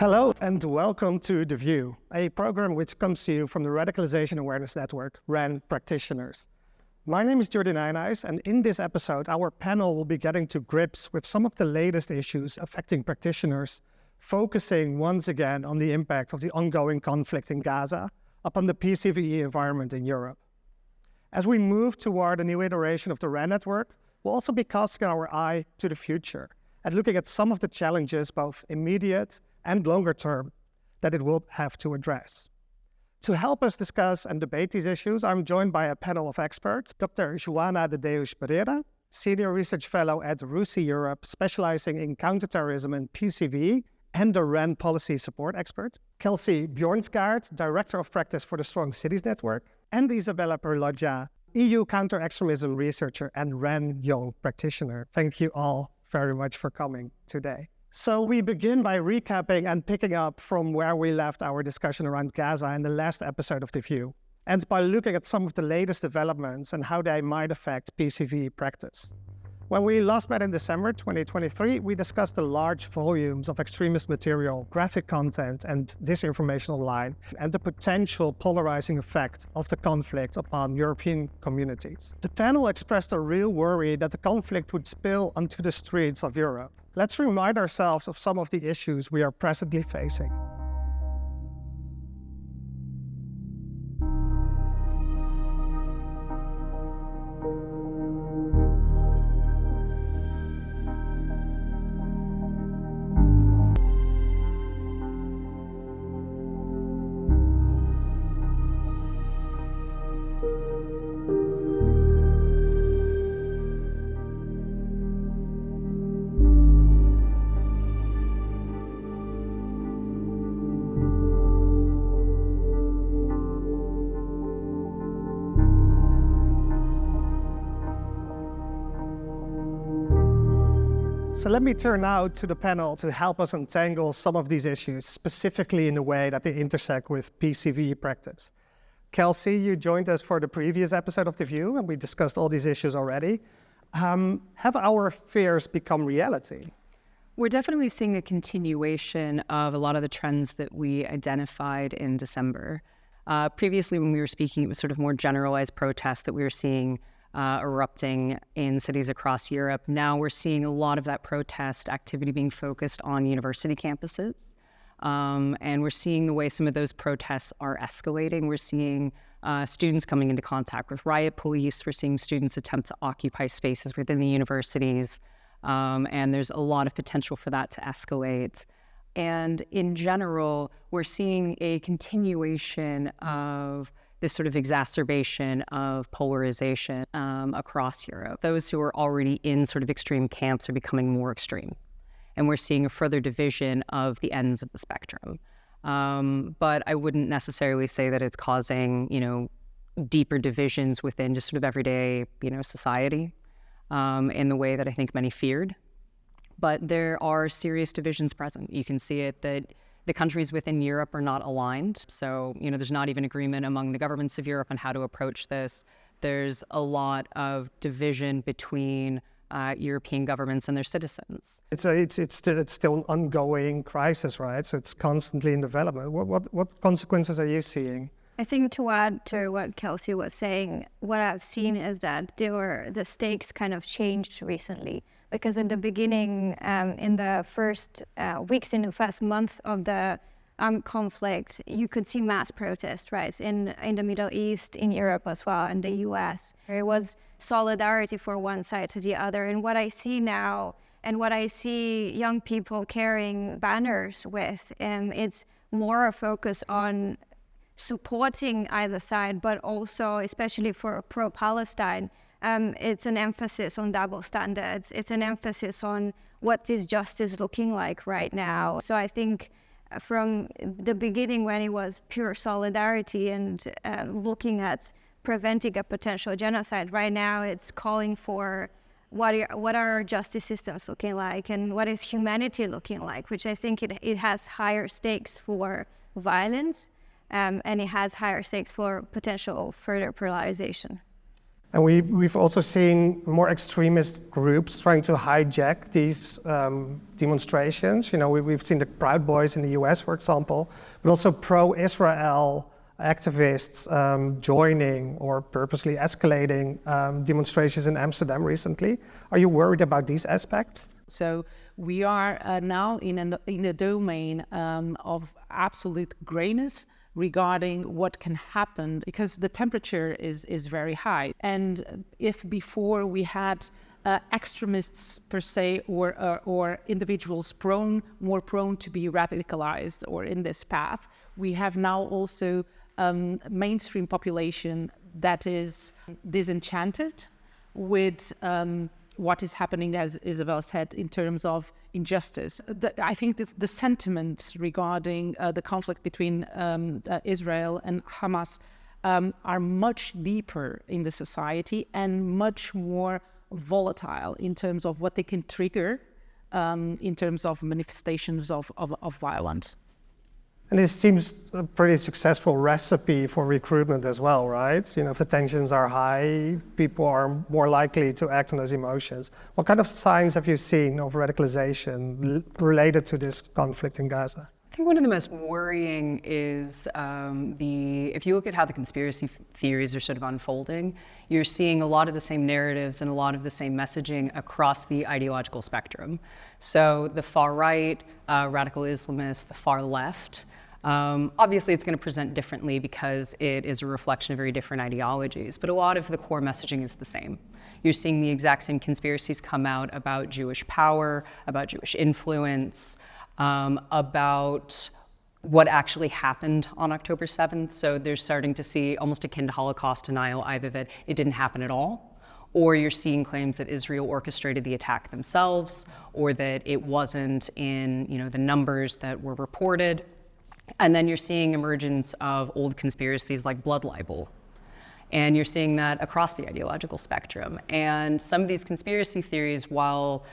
Hello and welcome to The View, a program which comes to you from the Radicalisation Awareness Network, RAN practitioners. My name is Jordi Nijnhuis, and in this episode, our panel will be getting to grips with some of the latest issues affecting practitioners, focusing once again on the impact of the ongoing conflict in Gaza upon the CVE environment in Europe. As we move toward a new iteration of the RAN network, we'll also be casting our eye to the future and looking at some of the challenges, both immediate and longer term, that it will have to address. To help us discuss and debate these issues, I'm joined by a panel of experts: Dr. Joana de Deus Pereira, Senior Research Fellow at RUSI Europe, specializing in counter-terrorism and CVE, and a RAN policy support expert; Kelsey Bjornsgaard, Director of Practice for the Strong Cities Network; and Isabella Pirlogea, EU counter-extremism researcher and RAN young practitioner. Thank you all very much for coming today. So we begin by recapping and picking up from where we left our discussion around Gaza in the last episode of The View, and by looking at some of the latest developments and how they might affect CVE practice. When we last met in December 2023, we discussed the large volumes of extremist material, graphic content, and disinformation online, and the potential polarizing effect of the conflict upon European communities. The panel expressed a real worry that the conflict would spill onto the streets of Europe. Let's remind ourselves of some of the issues we are presently facing. So let me turn now to the panel to help us untangle some of these issues, specifically in the way that they intersect with CVE practice. Kelsey, you joined us for the previous episode of The View, and we discussed all these issues already. Have our fears become reality? We're definitely seeing a continuation of a lot of the trends that we identified in December. Previously, when we were speaking, it was sort of more generalized protests that we were seeing erupting in cities across Europe. Now we're seeing a lot of that protest activity being focused on university campuses. And we're seeing the way some of those protests are escalating. We're seeing students coming into contact with riot police. We're seeing students attempt to occupy spaces within the universities. And there's a lot of potential for that to escalate. And in general, we're seeing a continuation of this sort of exacerbation of polarization across Europe. Those who are already in sort of extreme camps are becoming more extreme. And we're seeing a further division of the ends of the spectrum. But I wouldn't necessarily say that it's causing, deeper divisions within just sort of everyday, society in the way that I think many feared. But there are serious divisions present. You can see it that the countries within Europe are not aligned. So, there's not even agreement among the governments of Europe on how to approach this. There's a lot of division between European governments and their citizens. It's still an ongoing crisis, right? So it's constantly in development. What consequences are you seeing? I think to add to what Kelsey was saying, what I've seen is that the stakes kind of changed recently. Because in the beginning, in the first weeks, in the first month of the conflict, you could see mass protests, right? In the Middle East, in Europe as well, and the US. There was solidarity for one side to the other. And what I see now, and what I see young people carrying banners with, it's more a focus on supporting either side, but also, especially for pro-Palestine, it's an emphasis on double standards. It's an emphasis on what is justice looking like right now. So I think from the beginning, when it was pure solidarity and looking at preventing a potential genocide, right now it's calling for what are our justice systems looking like and what is humanity looking like, which I think it has higher stakes for violence and it has higher stakes for potential further polarization. And we've also seen more extremist groups trying to hijack these demonstrations. You know, we've seen the Proud Boys in the US, for example, but also pro-Israel activists joining or purposely escalating demonstrations in Amsterdam recently. Are you worried about these aspects? So we are now in the domain of absolute grayness regarding what can happen, because the temperature is very high. And if before we had extremists per se, or individuals more prone to be radicalized or in this path, we have now also mainstream population that is disenchanted with what is happening, as Isabella said, in terms of injustice. I think that the sentiments regarding the conflict between Israel and Hamas are much deeper in the society and much more volatile in terms of what they can trigger in terms of manifestations of violence. And this seems a pretty successful recipe for recruitment as well, right? You know, if the tensions are high, people are more likely to act on those emotions. What kind of signs have you seen of radicalization related to this conflict in Gaza? I think one of the most worrying is if you look at how the conspiracy theories are sort of unfolding, you're seeing a lot of the same narratives and a lot of the same messaging across the ideological spectrum. So the far right, radical Islamists, the far left, obviously it's going to present differently because it is a reflection of very different ideologies, but a lot of the core messaging is the same. You're seeing the exact same conspiracies come out about Jewish power, about Jewish influence, about what actually happened on October 7th. So they're starting to see almost akin to Holocaust denial, either that it didn't happen at all, or you're seeing claims that Israel orchestrated the attack themselves, or that it wasn't in, you know, the numbers that were reported. And then you're seeing emergence of old conspiracies like blood libel. And you're seeing that across the ideological spectrum. And some of these conspiracy theories, while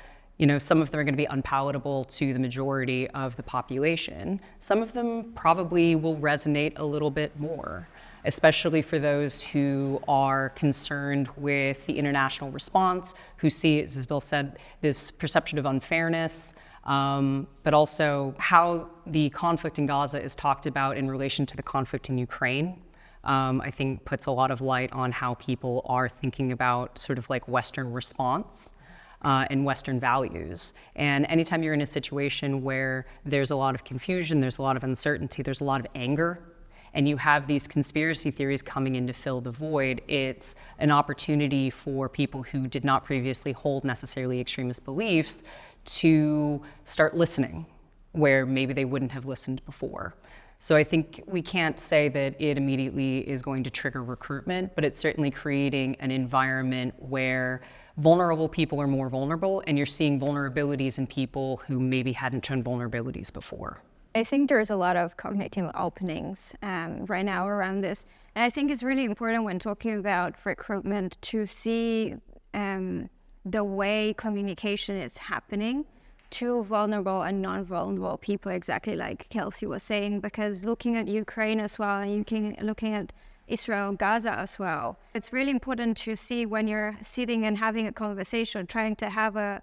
some of them are going to be unpalatable to the majority of the population, some of them probably will resonate a little bit more, especially for those who are concerned with the international response, who see, as Bill said, this perception of unfairness, but also how the conflict in Gaza is talked about in relation to the conflict in Ukraine. I think puts a lot of light on how people are thinking about sort of like Western response and Western values. And anytime you're in a situation where there's a lot of confusion, there's a lot of uncertainty, there's a lot of anger, and you have these conspiracy theories coming in to fill the void, it's an opportunity for people who did not previously hold necessarily extremist beliefs to start listening, where maybe they wouldn't have listened before. So I think we can't say that it immediately is going to trigger recruitment, but it's certainly creating an environment where vulnerable people are more vulnerable, and you're seeing vulnerabilities in people who maybe hadn't shown vulnerabilities before. I think there's a lot of cognitive openings right now around this. And I think it's really important when talking about recruitment to see the way communication is happening to vulnerable and non-vulnerable people, exactly like Kelsey was saying, because looking at Ukraine as well, and looking at Israel, Gaza as well, it's really important to see when you're sitting and having a conversation, trying to have a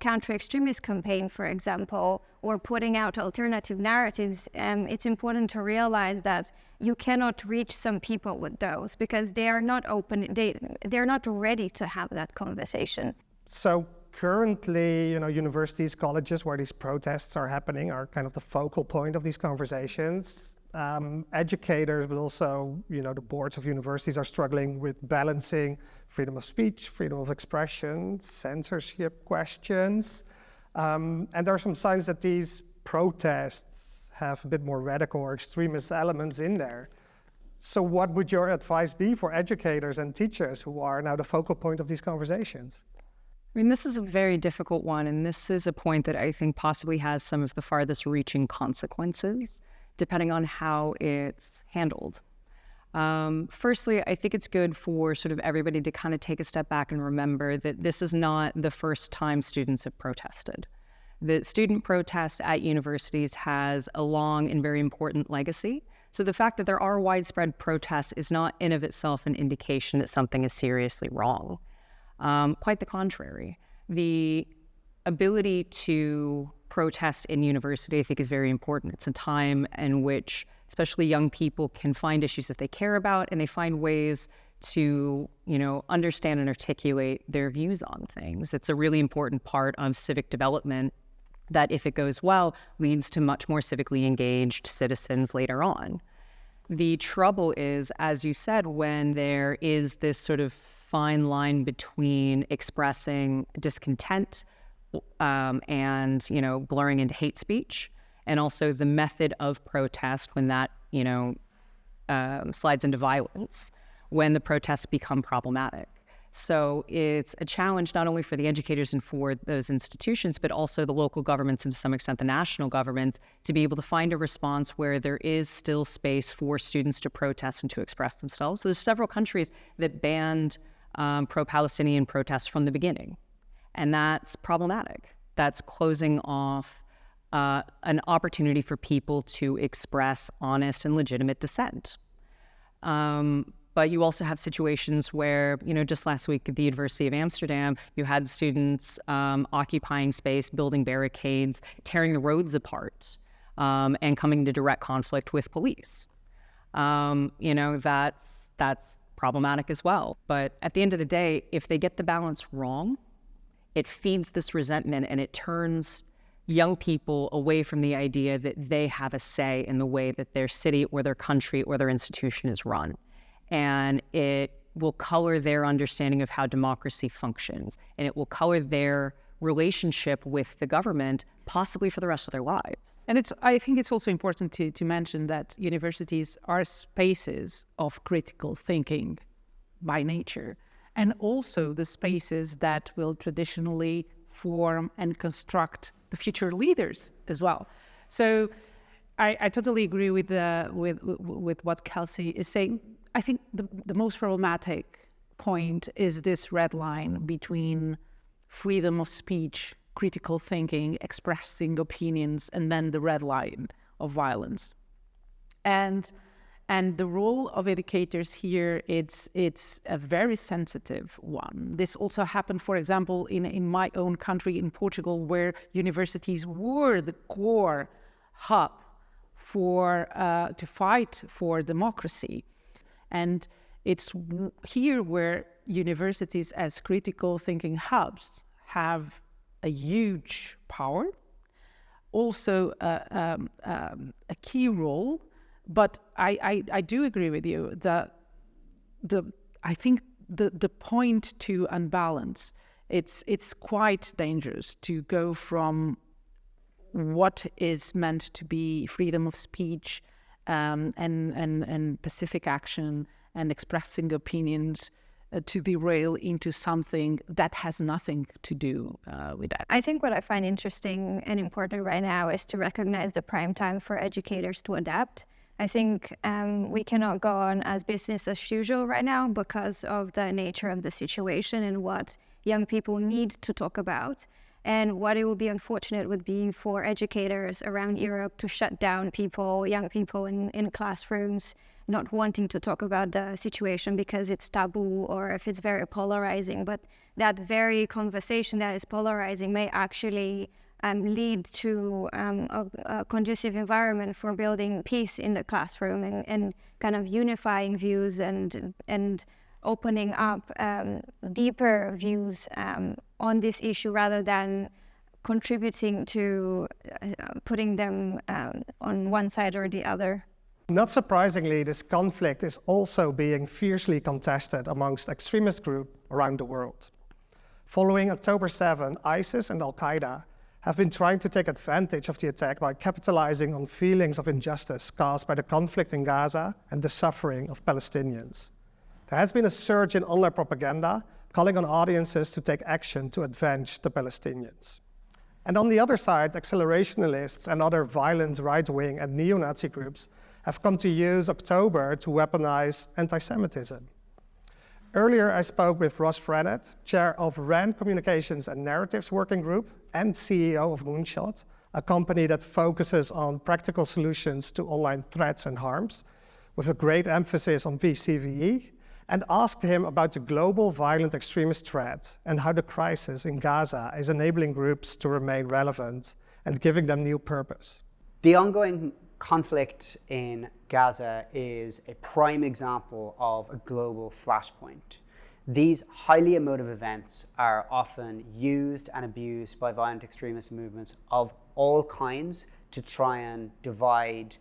counter-extremist campaign, for example, or putting out alternative narratives, it's important to realize that you cannot reach some people with those because they are not open, they're not ready to have that conversation. So currently, universities, colleges where these protests are happening are kind of the focal point of these conversations. Educators, but also, the boards of universities are struggling with balancing freedom of speech, freedom of expression, censorship questions. And there are some signs that these protests have a bit more radical or extremist elements in there. So what would your advice be for educators and teachers who are now the focal point of these conversations? I mean, this is a very difficult one, and this is a point that I think possibly has some of the farthest reaching consequences, depending on how it's handled. Firstly, I think it's good for sort of everybody to kind of take a step back and remember that this is not the first time students have protested. The student protest at universities has a long and very important legacy. So the fact that there are widespread protests is not in of itself an indication that something is seriously wrong. Quite the contrary. The ability to protest in university, I think, is very important. It's a time in which especially young people can find issues that they care about, and they find ways to, understand and articulate their views on things. It's a really important part of civic development that, if it goes well, leads to much more civically engaged citizens later on. The trouble is, as you said, when there is this sort of fine line between expressing discontent and, blurring into hate speech, and also the method of protest when that, slides into violence, when the protests become problematic. So it's a challenge not only for the educators and for those institutions, but also the local governments and to some extent the national governments to be able to find a response where there is still space for students to protest and to express themselves. So there's several countries that banned pro-Palestinian protests from the beginning, and that's problematic. That's closing off an opportunity for people to express honest and legitimate dissent. But you also have situations where, just last week at the University of Amsterdam, you had students occupying space, building barricades, tearing the roads apart, and coming into direct conflict with police. That's problematic as well. But at the end of the day, if they get the balance wrong, it feeds this resentment and it turns young people away from the idea that they have a say in the way that their city or their country or their institution is run. And it will color their understanding of how democracy functions, and it will color their relationship with the government, possibly for the rest of their lives. And I think it's also important to mention that universities are spaces of critical thinking by nature, and also the spaces that will traditionally form and construct the future leaders as well. So I totally agree with what Kelsey is saying. I think the most problematic point is this red line between freedom of speech, critical thinking, expressing opinions, and then the red line of violence. And the role of educators here, it's a very sensitive one. This also happened, for example, in my own country, in Portugal, where universities were the core hub to fight for democracy. And it's here where universities as critical thinking hubs have a huge power, also a key role. But I do agree with you that I think the point to unbalance, it's quite dangerous to go from what is meant to be freedom of speech and pacific action and expressing opinions to derail into something that has nothing to do with that. I think what I find interesting and important right now is to recognize the prime time for educators to adapt. I think we cannot go on as business as usual right now because of the nature of the situation and what young people need to talk about. And what it would be unfortunate would be for educators around Europe to shut down young people in classrooms, not wanting to talk about the situation because it's taboo or if it's very polarizing. But that very conversation that is polarizing may actually lead to a conducive environment for building peace in the classroom and kind of unifying views and opening up deeper views on this issue rather than contributing to putting them on one side or the other. Not surprisingly, this conflict is also being fiercely contested amongst extremist groups around the world. Following October 7, ISIS and Al-Qaeda have been trying to take advantage of the attack by capitalizing on feelings of injustice caused by the conflict in Gaza and the suffering of Palestinians. There has been a surge in online propaganda calling on audiences to take action to avenge the Palestinians. And on the other side, accelerationalists and other violent right-wing and neo-Nazi groups have come to use October to weaponize anti-Semitism. Earlier, I spoke with Ross Frennett, chair of RAND Communications and Narratives Working Group and CEO of Moonshot, a company that focuses on practical solutions to online threats and harms, with a great emphasis on CVE, and asked him about the global violent extremist threat and how the crisis in Gaza is enabling groups to remain relevant and giving them new purpose. The ongoing conflict in Gaza is a prime example of a global flashpoint. These highly emotive events are often used and abused by violent extremist movements of all kinds to try and divide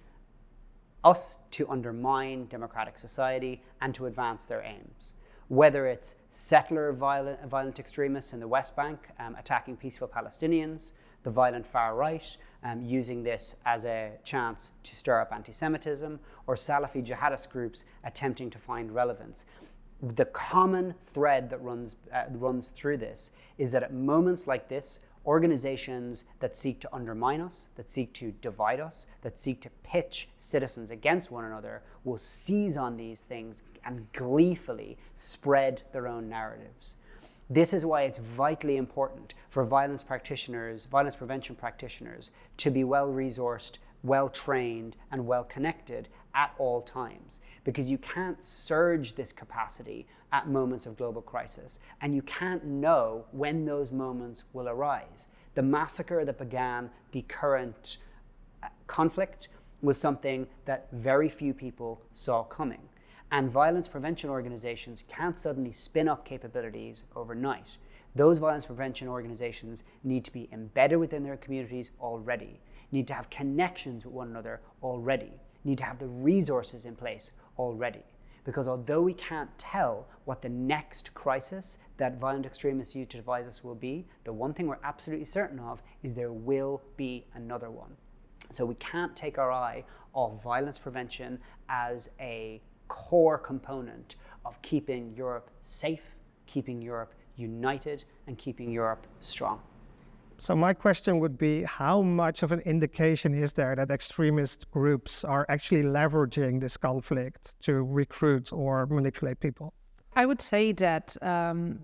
us, to undermine democratic society, and to advance their aims. Whether it's settler violent extremists in the West Bank attacking peaceful Palestinians, the violent far right using this as a chance to stir up anti-Semitism, or Salafi jihadist groups attempting to find relevance. The common thread that runs through this is that at moments like this, organizations that seek to undermine us, that seek to divide us, that seek to pitch citizens against one another will seize on these things and gleefully spread their own narratives. This is why it's vitally important for violence prevention practitioners to be well-resourced, well-trained, and well-connected at all times, because you can't surge this capacity at moments of global crisis, and you can't know when those moments will arise. The massacre that began the current conflict was something that very few people saw coming. And violence prevention organizations can't suddenly spin up capabilities overnight. Those violence prevention organizations need to be embedded within their communities already, need to have connections with one another already, need to have the resources in place already. Because although we can't tell what the next crisis that violent extremists use to divide us will be, the one thing we're absolutely certain of is there will be another one. So we can't take our eye off violence prevention as a core component of keeping Europe safe, keeping Europe united, and keeping Europe strong. So my question would be, how much of an indication is there that extremist groups are actually leveraging this conflict to recruit or manipulate people? I would say that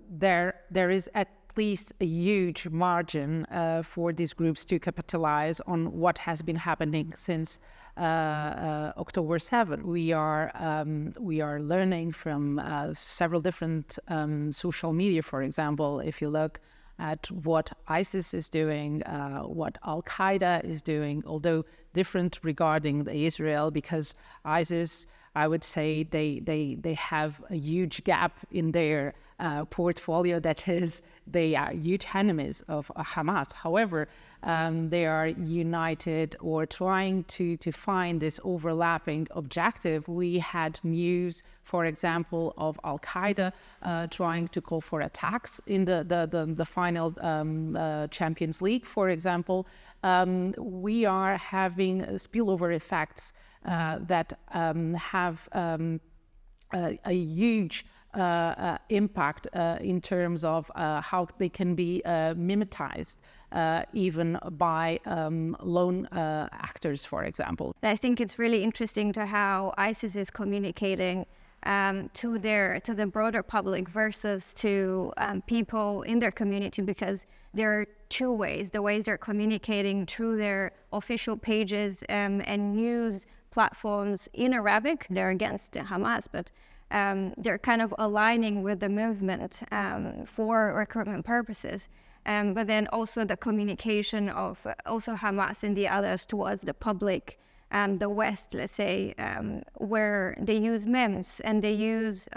there is at least a huge margin for these groups to capitalize on what has been happening since October 7. We are learning from several different social media, for example. If you look at what ISIS is doing, what Al-Qaeda is doing, although different regarding Israel, because ISIS, I would say they have a huge gap in their portfolio, that is, they are huge enemies of Hamas. However, they are united or trying to find this overlapping objective. We had news, for example, of Al-Qaeda trying to call for attacks in the final Champions League, for example. We are having spillover effects that have a huge impact in terms of how they can be mimetized even by lone actors, for example. And I think it's really interesting to how ISIS is communicating to the broader public versus to people in their community, because there are two ways. The ways they're communicating through their official pages and news platforms in Arabic. They're against Hamas, but they're kind of aligning with the movement for recruitment purposes. But then also the communication of also Hamas and the others towards the public, the West, let's say, where they use memes and they use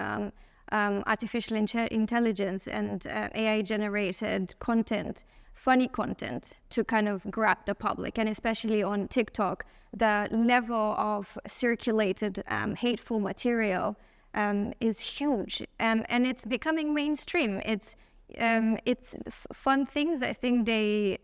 artificial intelligence and AI-generated content, funny content, to kind of grab the public. And especially on TikTok, the level of circulated hateful material is huge, and it's becoming mainstream. It's fun things. I think they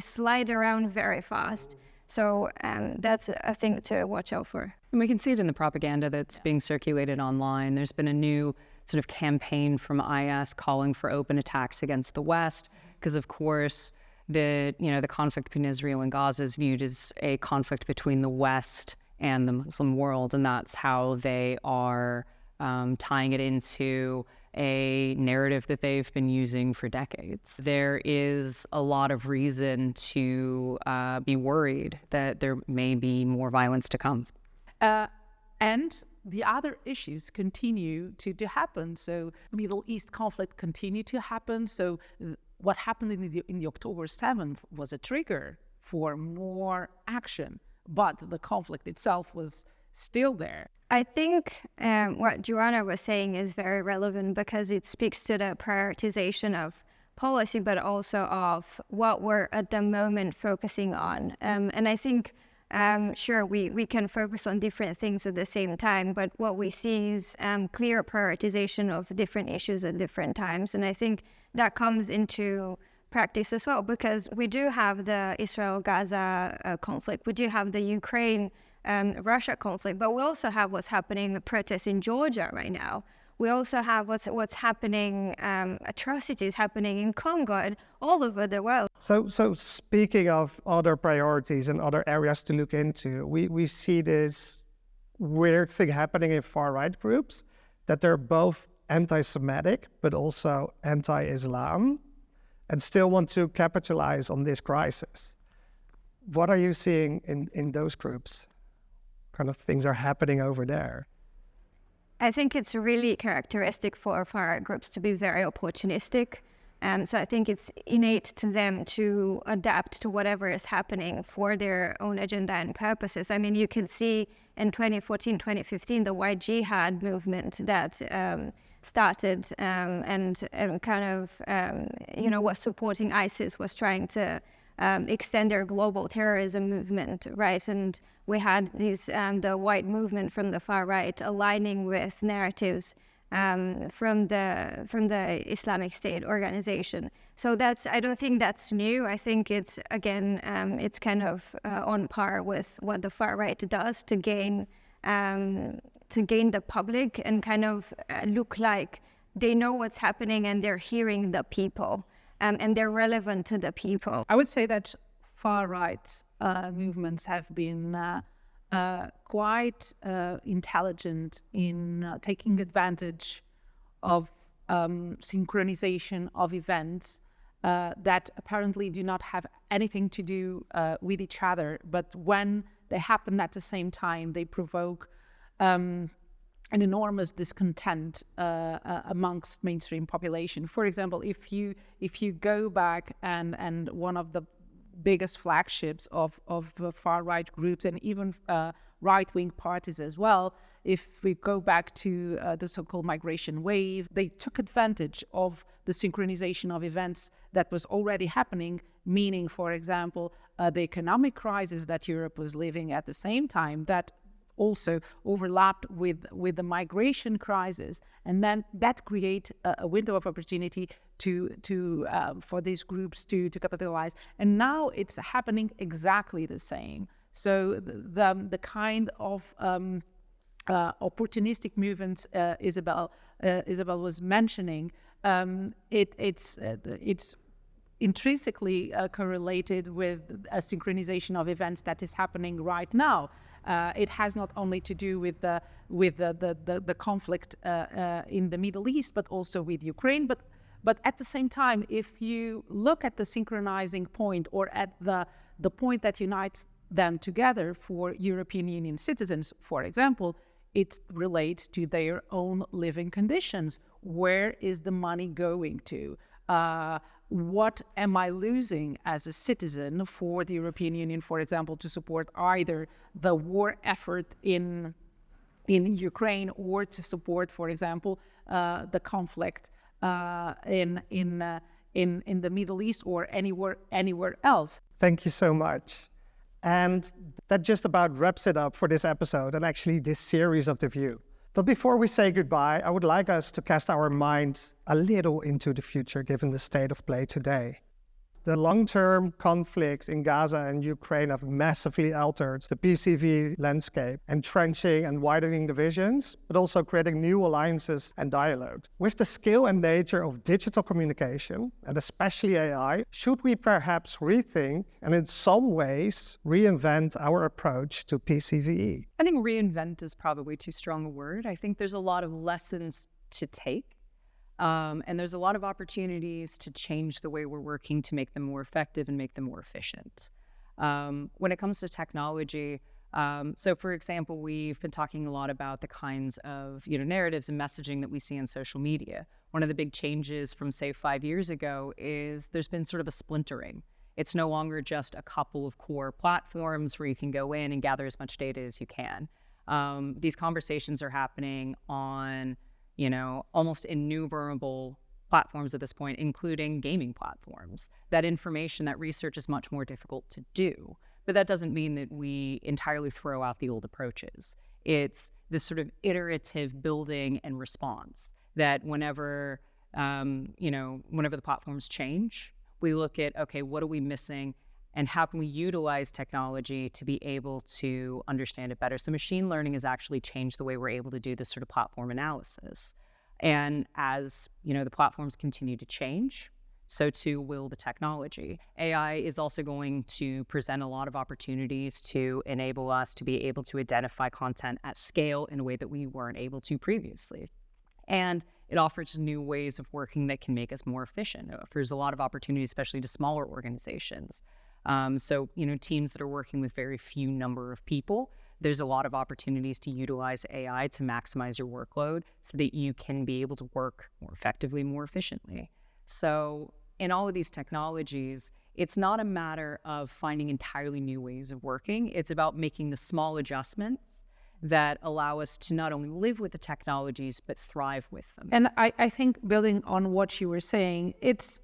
slide around very fast. So that's a thing to watch out for. And we can see it in the propaganda that's being circulated online. There's been a new sort of campaign from IS calling for open attacks against the West, because of course the conflict between Israel and Gaza is viewed as a conflict between the West and the Muslim world, and that's how they are tying it into a narrative that they've been using for decades. There is a lot of reason to be worried that there may be more violence to come. And the other issues continue to happen. So Middle East conflict continue to happen. So what happened in the October 7th was a trigger for more action, but the conflict itself was still there. I think what Joana was saying is very relevant because it speaks to the prioritization of policy, but also of what we're at the moment focusing on. And I think, sure, we can focus on different things at the same time, but what we see is clear prioritization of different issues at different times. And I think that comes into practice as well, because we do have the Israel-Gaza conflict, we do have the Ukraine-Russia conflict, but we also have what's happening, protests in Georgia right now. We also have what's happening, atrocities happening in Congo and all over the world. So speaking of other priorities and other areas to look into, we see this weird thing happening in far-right groups, that they're both anti-Semitic but also anti-Islam and still want to capitalize on this crisis. What are you seeing in those groups? What kind of things are happening over there? I think it's really characteristic for far-right groups to be very opportunistic. So I think it's innate to them to adapt to whatever is happening for their own agenda and purposes. I mean, you can see in 2014, 2015, the white jihad movement that started and kind of, was supporting ISIS, was trying to extend their global terrorism movement, right? And we had these the white movement from the far right aligning with narratives from the Islamic State organization. So I don't think that's new. I think it's again it's kind of on par with what the far right does to gain the public and kind of look like they know what's happening and they're hearing the people. And they're relevant to the people. I would say that far-right movements have been quite intelligent in taking advantage of synchronization of events that apparently do not have anything to do with each other, but when they happen at the same time, they provoke an enormous discontent amongst mainstream population. For example, if you go back and one of the biggest flagships of far-right groups and even right-wing parties as well, if we go back to the so-called migration wave, they took advantage of the synchronization of events that was already happening, meaning, for example, the economic crisis that Europe was living at the same time, that also overlapped with the migration crisis, and then that create a window of opportunity for these groups to capitalize. And now it's happening exactly the same. So the kind of opportunistic movements Isabel was mentioning, it's intrinsically correlated with a synchronization of events that is happening right now. It has not only to do with the conflict in the Middle East, but also with Ukraine. But at the same time, if you look at the synchronizing point or at the point that unites them together for European Union citizens, for example, it relates to their own living conditions. Where is the money going to? What am I losing as a citizen for the European Union, for example, to support either the war effort in Ukraine or to support, for example, the conflict in the Middle East or anywhere else? Thank you so much. And that just about wraps it up for this episode and actually this series of The View. But before we say goodbye, I would like us to cast our minds a little into the future, given the state of play today. The long-term conflicts in Gaza and Ukraine have massively altered the PCV landscape, entrenching and widening divisions, but also creating new alliances and dialogues. With the scale and nature of digital communication, and especially AI, should we perhaps rethink and in some ways reinvent our approach to PCVE? I think reinvent is probably too strong a word. I think there's a lot of lessons to take And there's a lot of opportunities to change the way we're working to make them more effective and make them more efficient. When it comes to technology, so for example, we've been talking a lot about the kinds of narratives and messaging that we see on social media. One of the big changes from, say, 5 years ago is there's been sort of a splintering. It's no longer just a couple of core platforms where you can go in and gather as much data as you can. These conversations are happening on, almost innumerable platforms at this point, including gaming platforms. That information, that research is much more difficult to do. But that doesn't mean that we entirely throw out the old approaches. It's this sort of iterative building and response that whenever the platforms change, we look at, okay, what are we missing and how can we utilize technology to be able to understand it better? So machine learning has actually changed the way we're able to do this sort of platform analysis. And as, the platforms continue to change, so too will the technology. AI is also going to present a lot of opportunities to enable us to be able to identify content at scale in a way that we weren't able to previously. And it offers new ways of working that can make us more efficient. It offers a lot of opportunities, especially to smaller organizations. So teams that are working with very few number of people, there's a lot of opportunities to utilize AI to maximize your workload so that you can be able to work more effectively, more efficiently. So in all of these technologies, it's not a matter of finding entirely new ways of working. It's about making the small adjustments that allow us to not only live with the technologies, but thrive with them. And I think building on what you were saying, it's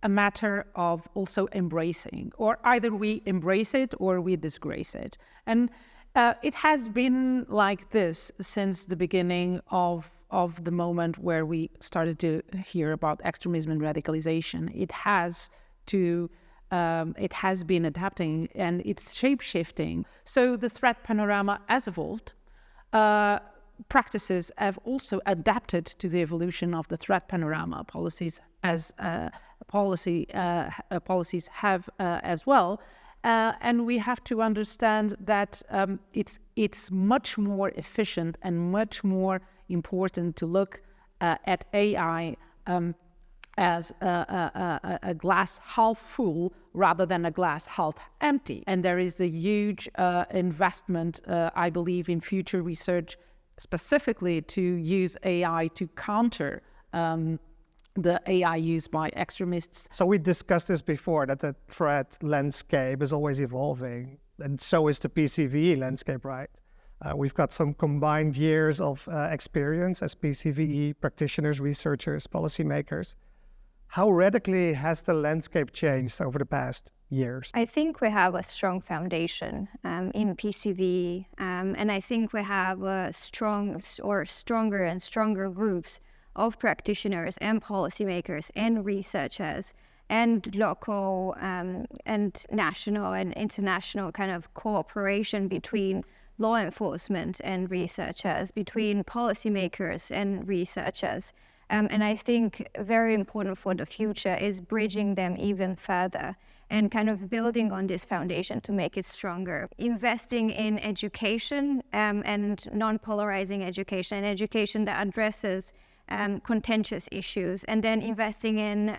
a matter of also embracing, or either we embrace it or we disgrace it. And it has been like this since the beginning of the moment where we started to hear about extremism and radicalization. It has been adapting and it's shape-shifting. So the threat panorama has evolved. Practices have also adapted to the evolution of the threat panorama. Policies have as well. And we have to understand that it's much more efficient and much more important to look at AI as a glass half full rather than a glass half empty. And there is a huge investment, I believe, in future research, specifically to use AI to counter the AI used by extremists. So we discussed this before, that the threat landscape is always evolving, and so is the PCVE landscape, right? We've got some combined years of experience as PCVE practitioners, researchers, policymakers. How radically has the landscape changed over the past years? I think we have a strong foundation in PCV, and I think we have stronger and stronger groups of practitioners and policymakers and researchers and local and national and international kind of cooperation between law enforcement and researchers, between policymakers and researchers. And I think very important for the future is bridging them even further and kind of building on this foundation to make it stronger. Investing in education and non-polarizing education, and education that addresses contentious issues, and then investing in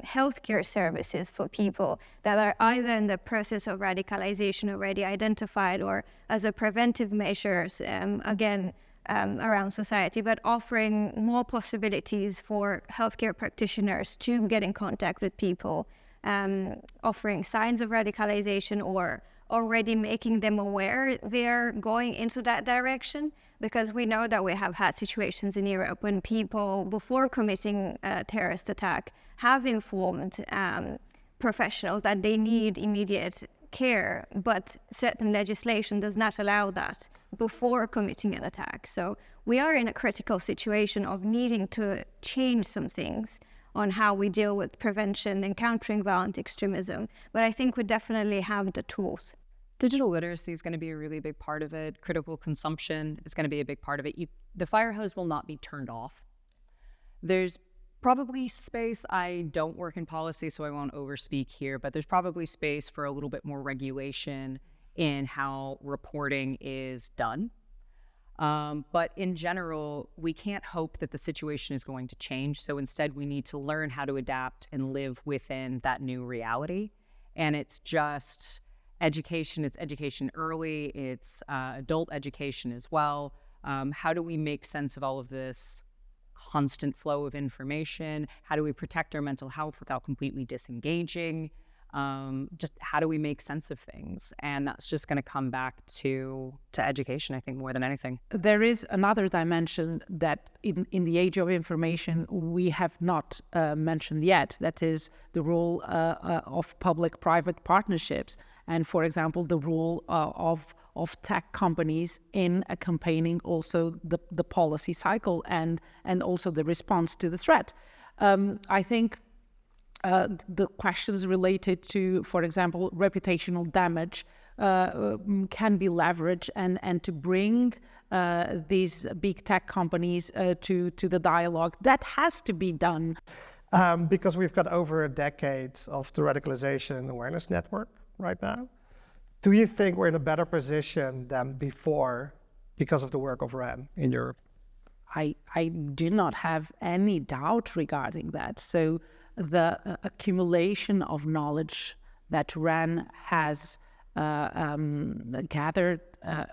healthcare services for people that are either in the process of radicalization already identified or as a preventive measures, around society, but offering more possibilities for healthcare practitioners to get in contact with people, offering signs of radicalization or already making them aware they're going into that direction, because we know that we have had situations in Europe when people, before committing a terrorist attack, have informed professionals that they need immediate care, but certain legislation does not allow that before committing an attack. So we are in a critical situation of needing to change some things on how we deal with prevention and countering violent extremism. But I think we definitely have the tools. Digital literacy is going to be a really big part of it. Critical consumption is going to be a big part of it. The fire hose will not be turned off. There's probably space, I don't work in policy, so I won't overspeak here, but there's probably space for a little bit more regulation in how reporting is done. But in general, we can't hope that the situation is going to change. So instead, we need to learn how to adapt and live within that new reality. And it's just education. It's education early. It's adult education as well. How do we make sense of all of this constant flow of information? How do we protect our mental health without completely disengaging? Just how do we make sense of things? And that's just going to come back to education, I think, more than anything. There is another dimension that in the age of information we have not mentioned yet. That is the role of public-private partnerships. And, for example, the role of tech companies in accompanying also the policy cycle and also the response to the threat. I think the questions related to, for example, reputational damage can be leveraged and to bring these big tech companies to the dialogue. That has to be done. Because we've got over a decade of the Radicalization Awareness Network right now. Do you think we're in a better position than before because of the work of RAN in Europe? I do not have any doubt regarding that. So the accumulation of knowledge that RAN has gathered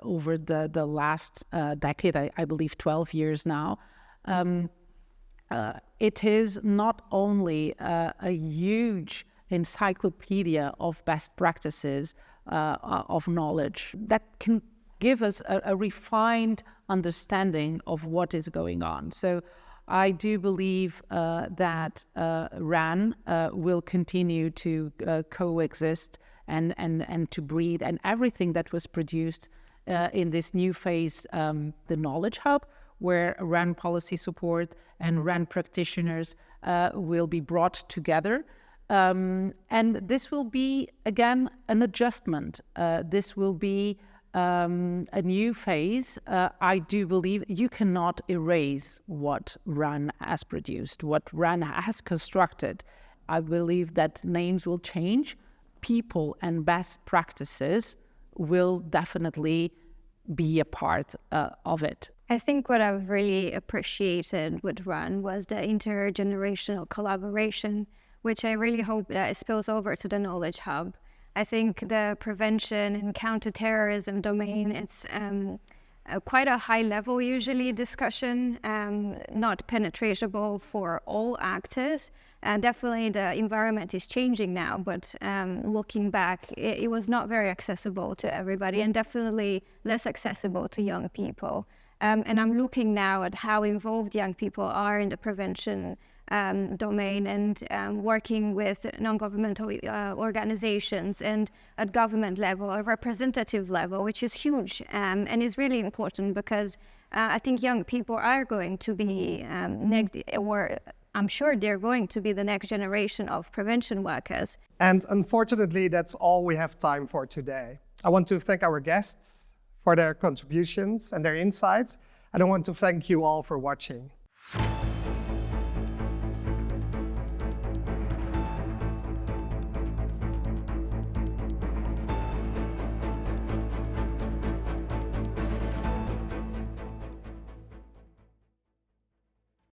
over the last decade, I believe 12 years now, it is not only a huge encyclopedia of best practices of knowledge that can give us a refined understanding of what is going on. So I do believe that RAN will continue to coexist and to breed, and everything that was produced in this new phase, the Knowledge Hub, where RAN policy support and RAN practitioners will be brought together. And this will be, again, an adjustment. This will be a new phase. I do believe you cannot erase what RAN has produced, what RAN has constructed. I believe that names will change. People and best practices will definitely be a part of it. I think what I've really appreciated with RAN was the intergenerational collaboration, which I really hope that it spills over to the Knowledge Hub. I think the prevention and counter-terrorism domain, it's quite a high level usually discussion, not penetratable for all actors. Definitely the environment is changing now, but looking back, it was not very accessible to everybody and definitely less accessible to young people. And I'm looking now at how involved young people are in the prevention domain and working with non-governmental organizations and at government level, a representative level, which is huge and is really important because I think young people are going to be I'm sure they're going to be the next generation of prevention workers. And unfortunately, that's all we have time for today. I want to thank our guests for their contributions and their insights. And I want to thank you all for watching.